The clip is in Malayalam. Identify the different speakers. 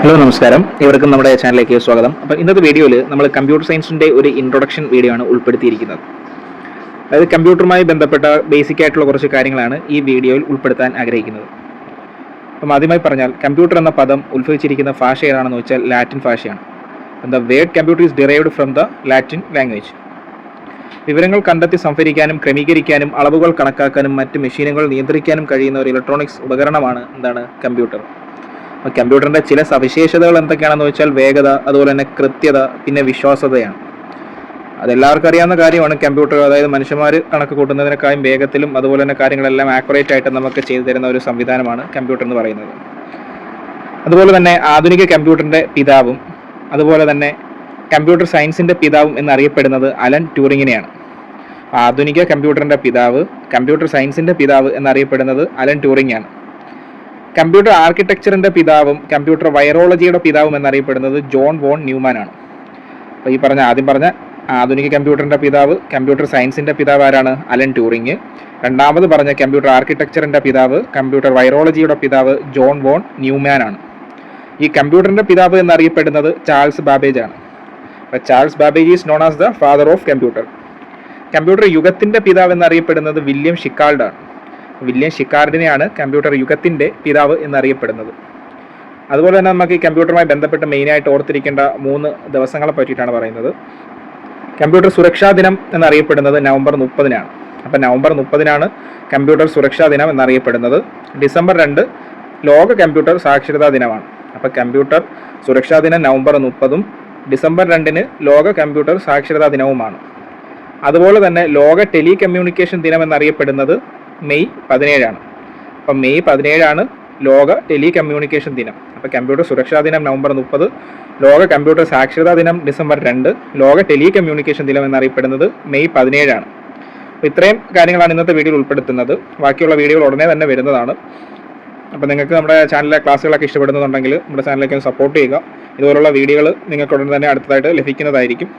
Speaker 1: ഹലോ നമസ്കാരം, ഇവർക്കും നമ്മുടെ ചാനലിലേക്ക് സ്വാഗതം. അപ്പോൾ ഇന്നത്തെ വീഡിയോയിൽ നമ്മൾ കമ്പ്യൂട്ടർ സയൻസിൻ്റെ ഒരു ഇൻട്രൊഡക്ഷൻ വീഡിയോ ആണ് ഉൾപ്പെടുത്തിയിരിക്കുന്നത്. അതായത് കമ്പ്യൂട്ടറുമായി ബന്ധപ്പെട്ട ബേസിക് ആയിട്ടുള്ള കുറച്ച് കാര്യങ്ങളാണ് ഈ വീഡിയോയിൽ ഉൾപ്പെടുത്താൻ ആഗ്രഹിക്കുന്നത്. അപ്പം ആദ്യമായി പറഞ്ഞാൽ കമ്പ്യൂട്ടർ എന്ന പദം ഉത്ഭവിച്ചിരിക്കുന്ന ഭാഷ ഏതാണെന്ന് വെച്ചാൽ ലാറ്റിൻ ഭാഷയാണ്. The word computer is derived from the Latin language. വിവരങ്ങൾ കണ്ടെത്തി സംഭരിക്കാനും ക്രമീകരിക്കാനും അളവുകൾ കണക്കാക്കാനും മറ്റ് മെഷീനുകൾ നിയന്ത്രിക്കാനും കഴിയുന്ന ഒരു ഇലക്ട്രോണിക്സ് ഉപകരണമാണ് കമ്പ്യൂട്ടർ. കമ്പ്യൂട്ടറിൻ്റെ ചില സവിശേഷതകൾ എന്തൊക്കെയാണെന്ന് വെച്ചാൽ വേഗത, അതുപോലെ തന്നെ കൃത്യത, പിന്നെ വിശ്വാസ്യതയാണ്. അതെല്ലാവർക്കും അറിയാവുന്ന കാര്യമാണ്. കമ്പ്യൂട്ടർ അതായത് മനുഷ്യന്മാർ കണക്ക് കൂട്ടുന്നതിനേക്കാളും വേഗത്തിലും അതുപോലെ തന്നെ കാര്യങ്ങളെല്ലാം ആക്യുറേറ്റ് ആയിട്ട് നമുക്ക് ചെയ്തു തരുന്ന ഒരു സംവിധാനമാണ് കമ്പ്യൂട്ടർ എന്ന് പറയുന്നത്. അതുപോലെ തന്നെ ആധുനിക കമ്പ്യൂട്ടറിൻ്റെ പിതാവും അതുപോലെ തന്നെ കമ്പ്യൂട്ടർ സയൻസിൻ്റെ പിതാവും എന്നറിയപ്പെടുന്നത് അലൻ ട്യൂറിങ്ങിനെയാണ്. ആധുനിക കമ്പ്യൂട്ടറിൻ്റെ പിതാവ്, കമ്പ്യൂട്ടർ സയൻസിൻ്റെ പിതാവ് എന്നറിയപ്പെടുന്നത് അലൻ ട്യൂറിംഗ് ആണ്. കമ്പ്യൂട്ടർ ആർക്കിടെക്ചറിൻ്റെ പിതാവും കമ്പ്യൂട്ടർ വൈറോളജിയുടെ പിതാവും എന്നറിയപ്പെടുന്നത് ജോൺ വോൺ ന്യൂമാൻ ആണ്. അപ്പോൾ ആദ്യം പറഞ്ഞ ആധുനിക കമ്പ്യൂട്ടറിൻ്റെ പിതാവ്, കമ്പ്യൂട്ടർ സയൻസിൻ്റെ പിതാവ് ആരാണ്? Alan Turing. രണ്ടാമത് പറഞ്ഞ കമ്പ്യൂട്ടർ ആർക്കിടെക്ചറിൻ്റെ പിതാവ്, കമ്പ്യൂട്ടർ വൈറോളജിയുടെ പിതാവ് ജോൺ വോൺ ന്യൂമാൻ ആണ്. ഈ കമ്പ്യൂട്ടറിൻ്റെ പിതാവ് എന്നറിയപ്പെടുന്നത് ചാൾസ് ബാബേജ് ആണ്. അപ്പോൾ Charles Babbage is known as the father of computer. Computer യുഗത്തിൻ്റെ പിതാവ് എന്നറിയപ്പെടുന്നത് വില്യം ഷിക്കാർഡ് ആണ്. വില്യം ഷിക്കാർഡിനെയാണ് കമ്പ്യൂട്ടർ യുഗത്തിൻ്റെ പിതാവ് എന്നറിയപ്പെടുന്നത്. അതുപോലെ തന്നെ നമുക്ക് ഈ കമ്പ്യൂട്ടറുമായി ബന്ധപ്പെട്ട് മെയിനായിട്ട് ഓർത്തിരിക്കേണ്ട 3 ദിവസങ്ങളെ പറ്റിയിട്ടാണ് പറയുന്നത്. കമ്പ്യൂട്ടർ സുരക്ഷാ ദിനം എന്നറിയപ്പെടുന്നത് നവംബർ 30-നാണ്. അപ്പോൾ നവംബർ 30-നാണ് കമ്പ്യൂട്ടർ സുരക്ഷാ ദിനം എന്നറിയപ്പെടുന്നത്. ഡിസംബർ 2 ലോക കമ്പ്യൂട്ടർ സാക്ഷരതാ ദിനമാണ്. അപ്പോൾ കമ്പ്യൂട്ടർ സുരക്ഷാ ദിനം നവംബർ 30-ഉം ഡിസംബർ 2-ന് ലോക കമ്പ്യൂട്ടർ സാക്ഷരതാ ദിനവുമാണ്. അതുപോലെ തന്നെ ലോക ടെലി കമ്മ്യൂണിക്കേഷൻ ദിനം എന്നറിയപ്പെടുന്നത് മെയ് 17-ആണ്. അപ്പം മെയ് 17-ആണ് ലോക ടെലി കമ്മ്യൂണിക്കേഷൻ ദിനം. അപ്പോൾ കമ്പ്യൂട്ടർ സുരക്ഷാ ദിനം നവംബർ 30, ലോക കമ്പ്യൂട്ടർ സാക്ഷരതാ ദിനം ഡിസംബർ 2, ലോക ടെലി കമ്മ്യൂണിക്കേഷൻ ദിനം എന്നറിയപ്പെടുന്നത് മെയ് 17-ആണ്. അപ്പോൾ ഇത്രയും കാര്യങ്ങളാണ് ഇന്നത്തെ വീഡിയോയിൽ ഉൾപ്പെടുത്തുന്നത്. ബാക്കിയുള്ള വീഡിയോകൾ ഉടനെ തന്നെ വരുന്നതാണ്. അപ്പോൾ നിങ്ങൾക്ക് നമ്മുടെ ചാനലിലെ ക്ലാസ്സുകളൊക്കെ ഇഷ്ടപ്പെടുന്നുണ്ടെങ്കിൽ നമ്മുടെ ചാനലിലേക്ക് സപ്പോർട്ട് ചെയ്യുക. ഇതുപോലുള്ള വീഡിയോകൾ നിങ്ങൾക്ക് ഉടനെ തന്നെ അടുത്തതായിട്ട് ലഭിക്കുന്നതായിരിക്കും.